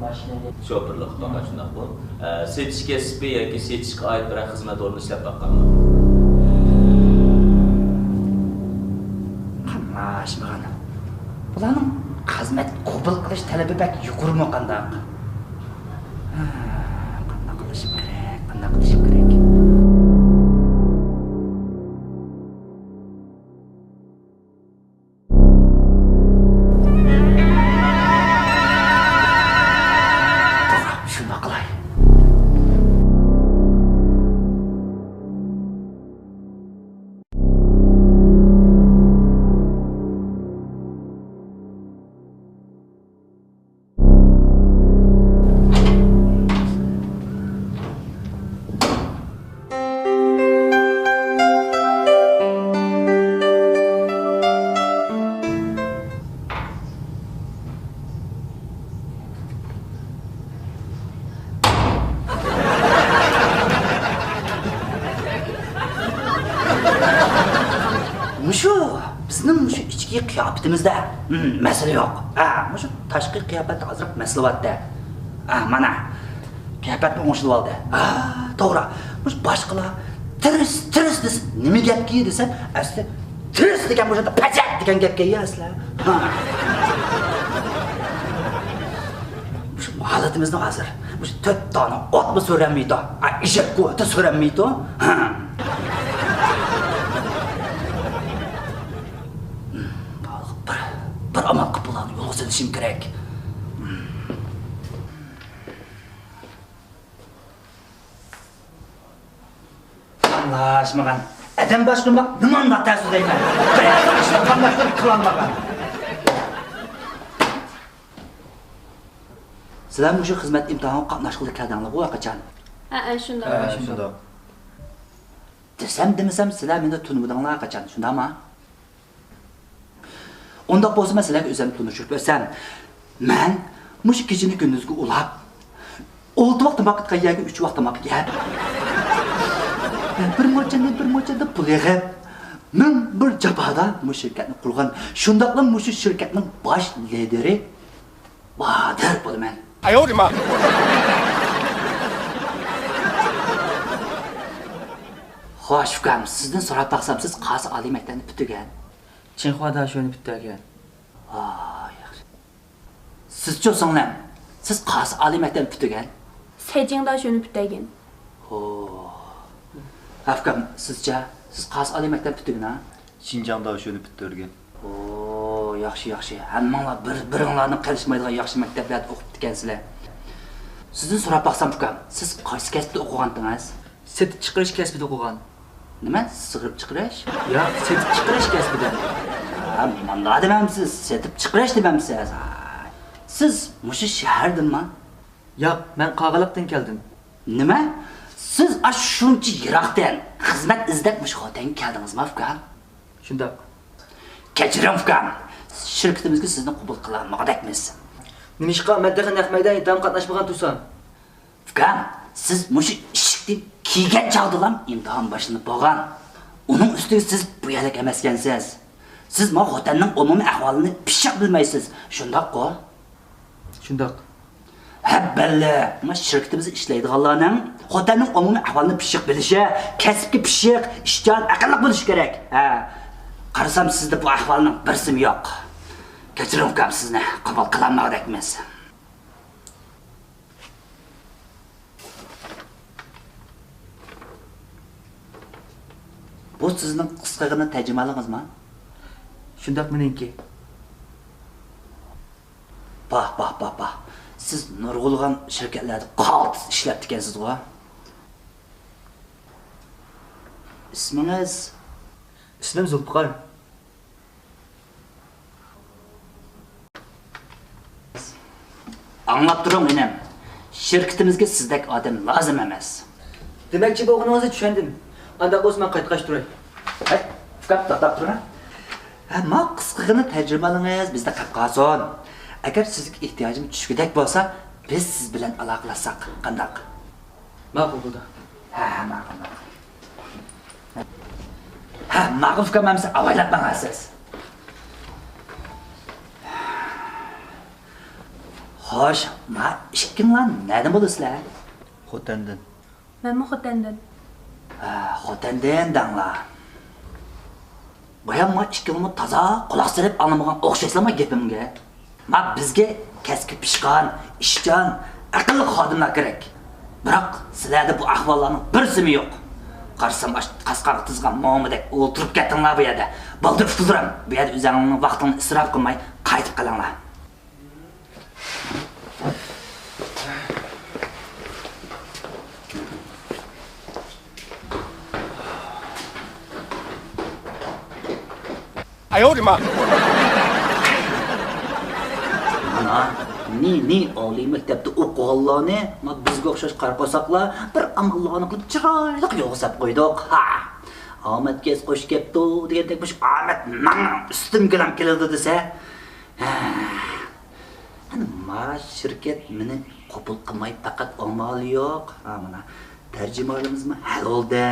mashinani. Şoförlük faqat shunday bu. Setish kasbi yoki setishga oid bir xizmat o'rnini ishlab baqqanmi? Qamashmag'an. Bularning xizmat qabul qilish talabi bak yuqurmi qandaq? Qanday qilishim kerak? Qanday qilishim kerak? Shunday qilay. Bizning ichki qiyofatimizda masala yo'q. Mushu tashqi qiyofatda azroq masala borda. Mana qiyofatni o'ngishib oldi. To'g'ri. Mush boshqalar tiris desa nima gapki desa, asli tiris degan bo'lsa pachak degan gapga asli. Mush holatimizda hozir mush 4 dona otni so'ranmaydi. Eshak qo'ydi so'ranmaydi. Bir amal qıpılan yolu silişim gerek. Anlaşmagan. Adam başlamak nımanda ters deymen. Beyazdan işte kandaşları kılanmagan. Sizler bu hizmet imtihanı qatnaşqılı kədənli bu qachon? Shunda. Desem demesem sizler meni tunmudanlar qachon, shundami? Onda bo'lsa men sizlarga o'zim tunishib o'sam, men mush kechini kunduzga ulab, 6 vaqt vaqt qayerga 3 vaqt vaqt yeb. Bir mo'chada pul yig'ib, men bir jabhada mush shirkatni qurgan. Shundaqla mush shirkatning bosh lideri Badir bo'laman. Ayorima. Xo'sh, ukam, sizdan so'rab baqsam, siz qaysi oliy maktabni bitirgan? Chinxuada shuni bitirgan. Yaxshi. Siz-chi so'nglam? Siz qaysi oliy maktabni bitirgan? Sejingda shuni bitirgan. Afkam, sizcha siz qaysi oliy maktabni bitirgan? Xinjiangda shuni bitirgan. Yaxshi. Hammanglar bir-biringlarni qilishmaydigan yaxshi maktablarda o'qib ekansizlar. Sizdan so'rab baqsam, ukam, siz qaysi kasbda o'qigandingiz? Setib chiqarish kasbida o'qigan. Nima? Sig'ib chiqarish? Yo'q, setib chiqarish kasbida. Manda demamsiz, setib chiqarish demamsiz. Siz mushu shahardanmi? Yo'q, men Qog'iliqdan keldim. Nima? Siz shuncha yiroqdan xizmat izlab mush xotanga keldingizmi, ukam? Shunda. Kechiring, ukam. Shirkatimizga sizni qabul qilolmaganmiz. Nima ishqa maddaga naq maydon imtihon qatnashmagan tursan? Ukam, siz mushu ishni kiygan chog'dalam imtihon boshlanib bo'lgan. Uning ustiga siz bu yerlik emaskansiz. Siz ma xotinning umumiy ahvolini pishiq bilmaysiz. Shundaq-ku? Shundaq. Belli. Ma shirkatimizda ishlaydiganlarning xotinning umumiy ahvolini pishiq bilishi, kasbga pishiq, ishchan, aqlli bo'lishi kerak. Qarasam sizda bu ahvolning birsim yo'q. Kechiring, ukam, sizni qabul qilolmaganmiz. Bu sizning qisqagina tarjimalingizmi? Shundaq meniki. Bah. Siz nurg'ulg'an shirkatlarda qaltis ishlab ekansiz-ku. Ismingiz? Ismim Zulfiqor. Anlab turing menim. Shirkatimizga sizdek odam lozim emas. Demakchi bo'lganingizni tushundim. Anda bo'lsa men qaytqash turay. Faqat to'xtab turing. Ma qisqagina tajribalingiz bizda qolib qolsin. Agar sizga ehtiyojim tushgudek bo'lsa, biz siz bilan aloqalashsak qandaq? Ma'qul bo'ldi. Ma'qul. Ma'qul fikrmansiz, avaylab mangasiz. Xo'sh, ma ikkinglar nereden bo'lasizlar? Xotandan. Mənmi xotandan. Xotandan danglar. Boyam ma ikkinglar toza quloq solib anlamagan o'xshaysizlarmi gapimga? Ma bizga kasbi pishqon, ishchan, aqlli xodimlar kerak. Biroq sizlarda bu ahvollarning birsimi yo'q. Qarasam qasqaq tizgan mo'midek o'tirib ketinglar bu yerda. Baldirib tuzuram. Bu yerda o'zingizning vaqtingni isrof qilmay qaytib qolinglar. Mana ni oliy maktabda o'qiganlarni bizga o'xshash qarqosaqlar bir amallarni qilib chiroyli yo'qsab qo'ydik. Ha. Ahmet kes qo'sh kepti degandek bu Ahmet mana ustimga ham keladi desa. Ana ma shirkat meni qabul qilmay faqat amali yo'q. Ha mana tarjimalarimizni hal oldi.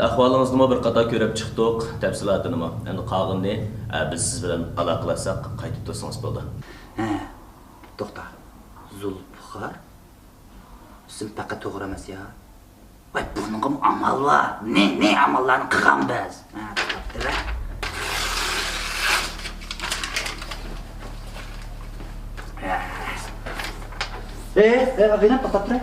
Ahvolingizni bir qator ko'rib chiqdik, tafsilotini. Endi qolganini biz siz bilan aloqalasak qaytib tursangiz bo'ldi. To'xta. Zulfiqar. Sen faqat to'g'ri emas ya. Vay buningga amal var. Ne amallarni qilgan biz. To'xta. Agina to'xta tur.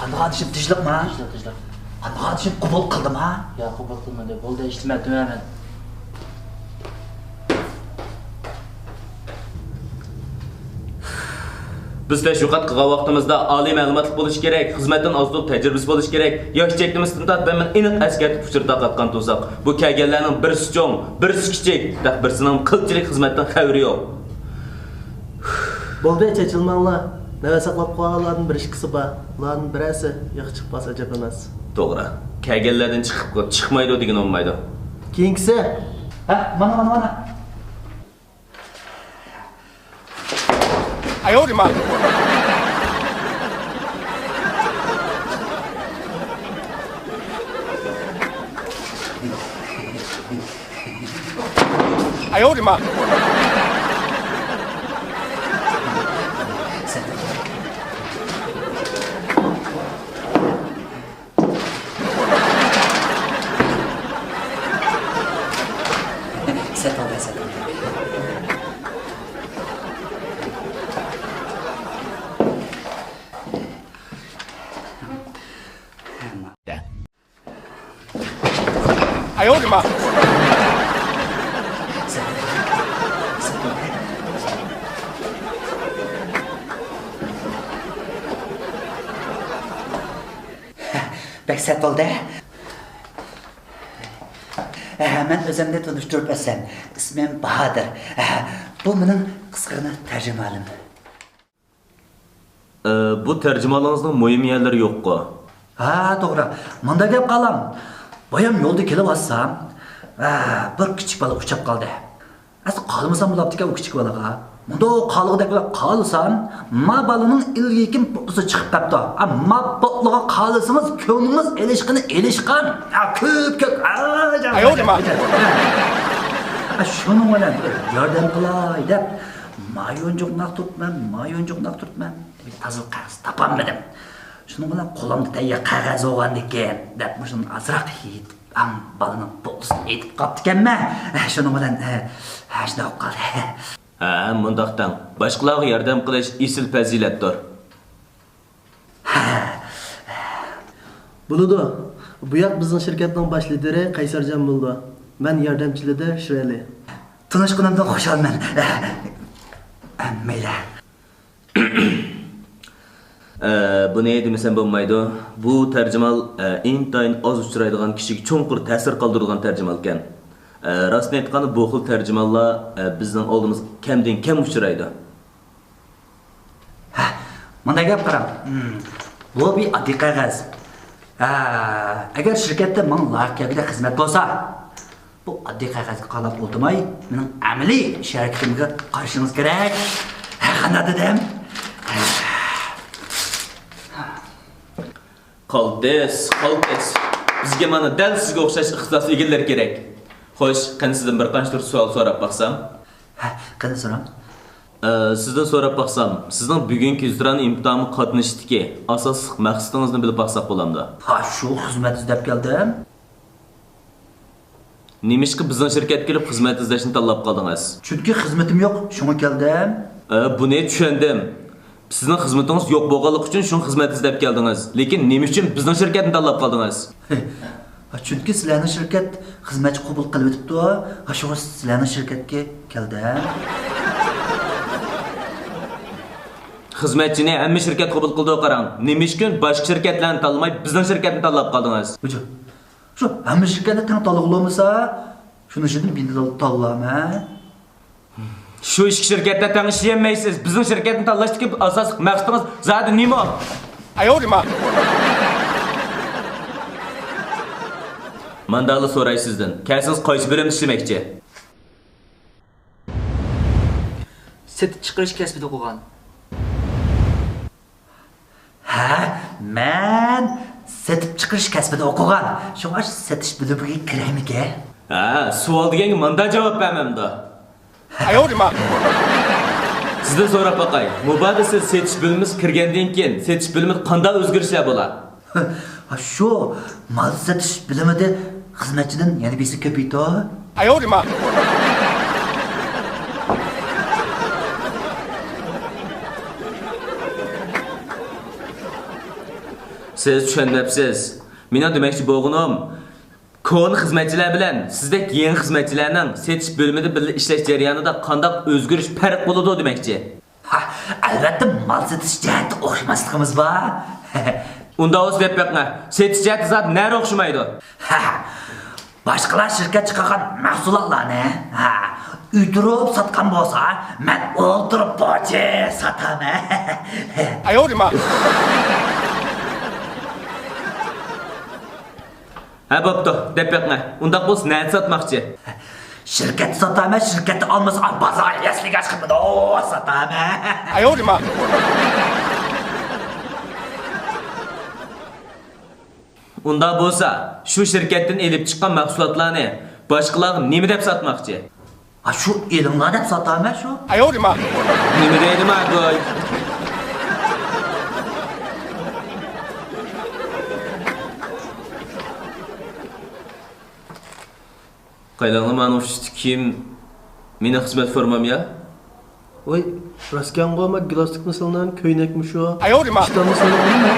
Qanaqa dishib tijliqma? Tijliq. Qanaqa dishib qabul qildim ha? Ya qabul qilmadi. Bo'ldi, eshitmadim men. Biz təşviqat qılğan vaxtımızda ali məlumatlı buluş gerek, xizmətdən azlıq təcrübəsi buluş gerek, yaş çəkdiyimizdən da mən iniq əskərtib uçurda qatqan tozaq. Bu kəgəllərinin birisi çoğ, birisi kiçik, birisinin qılçilik xizmətdən xəvri yox. Bo'ldi, chechilmanglar. Nava saqlab qo'yganlarning bir ikkisi bor. Ularning birasi yo'q chiqmasa ajab emas. To'g'ri. Kəgəllərdən çıxmaydı degan olmaydı. Keyingisi Mana. Ayolima. Ayolima. Settle. Ayolima. Bek settled. Ben özümde tanıştırıp etsem. İsmim Bahadır. Bu benim kısqagina tercümalim. Bu tərcümalığınızın mühim yerləri yoxqa. Ha, doğru. Manda gap qalam. Boyam yolda kelib atsam, bir kichik bola uchab qoldi. Qolmasam bo'libdi-ku u kichik bolaga. Munda qolg'idek qolsam, ma balaning ilgikim bo'lsa chiqib qapti. Ammo botliga qolsangiz ko'nglingiz elishqan. Ko'p. Ayolima. Şunu bilan yordam qilay deb mayonjoqnaq turtman. Bir tazil qog'oz topolmadim. Şunu bilan qo'limda tayyor qog'oz olgan ekan deb shuni azroq yeyib, balaning bo'lisini aytib qopdi-kanman. Shuni bilan shunday qoldi. Mundaqdan boshqalarga yordam qilish isil fazilatdir. bo'ladi. Bu yoq bizning shirkatning bosh lideri Qaysarjon bo'ldi. Men yordamchilida Shirali. Tanışqanımdan xo'shalman. Mayli. Bu ne demesem bo'lmaydi. Bu tərcümal intayin az uchraydigan kishiga cho'nqur ta'sir qoldirgan tərcümal ekan. Rostini aytganda bu xil tərcümallar bizning oldimiz kamdan kam uchraydi. Bunda gap qaram. Bu bir oddiy qog'oz. Agar shirkatda men loyihaga xizmat bo'lsa, bu oddiy qog'ozga qarab o'tirmay, mening amaliy sharikatimga qarishingiz kerak. Qanday dedim? Qaltis. Bizga mana dal sizga o'xshash ixtisos egallar kerak. Xo'sh, qani sizdan bir qancha savol so'rab baqsam? Qani so'ram. Sizden so'rab baqsam, sizning bugungi izdiran imtihoni qatnashishdagi asosli maqsadingizni bilib baqsaq bo'lamdi. Ha, shu xizmat izlab keldim. Nemishki bizning shirkatga kelib xizmat izlashni tanlab qoldingiz? Chunki xizmatim yo'q, shunga keldim. Buni tushundim. Sizning xizmatingiz yo'q bo'lganligi uchun shuni xizmat izlab keldingiz. Lekin nima uchun bizning shirkatni tanlab qoldingiz? Chunki sizlarning shirkat xizmatchi qabul qilib o'tibdi. Ha, shu sizlarning shirkatga keldim. Xizmatchini hamma shirkat qabul qildi qarang. Nima uchun boshqa shirkatlarni tanlamay bizning shirkatni tanlab qoldingiz? Shu hamma shirkatni tang tanlag'olmasa, shuni uchun meni tanlayman. Shu ikki shirkatda tang ishlayolmaysiz. Bizning shirkatni tanlashdagi asosiy maqsadingiz zodi nima? 哎呦我的妈！ Mandala so'ray sizdan. Kelsiz qaysi birimda ishlamoqchi? Setib chiqarish kasbida o'qigan. Ha, men setib chiqarish kasbida o'qigan. Shunga setish bilimiga kiraymi-ki? Ha, savol deganga menda javob bermamda. 哎呦我的妈！ Sizdan so'rab boqay. Mubada siz setish bilimimiz kirgandan keyin setish bilimida qanday o'zgarishlar bo'ladi? Ha, shu mal setish bilimida xizmatchidan yana birisi ko'paydi. 哎呦我的妈！ Siz tushunmayapsiz. Meni demoqchi bo'lganim, kon xizmatchilar bilan sizdek yangi xizmatchilarning setish bo'limida birga ishlash jarayonida qanday o'zgarish farq bo'ladi demoqchi. Ha, albatta mal setish jihati o'xshamasligimiz bor. Unda o'z deb boqma. Setish jihati zot nari o'xshamaydi. Ha, boshqalar shirkat chiqargan mahsulotlarni, ha, uydirib sotgan bo'lsa, men o'ldirib bochi sotaman. 哎呦我的妈！ Ha, bo'pti, deb boqma. Unda bo'lsa nima sotmoqchi? Shirkat sotaman, shirkatni olmasa, bozor yasliga chiqib sotaman. 哎呦我的妈！ Unda bo'lsa, shu shirkatdan elib chiqqan mahsulotlarni boshqalarga nima deb sotmoqchi? Ha, shu elinglar deb sotaman shu. 哎呦我的妈！ Nima deydi ma'qul? Qaylanma manufishti kim meni xizmat formam ya? Voy, rostgan qo'yma, giloslik misoldan ko'ynakmi shu? 哎呦我的妈！ İşte misoldan nima?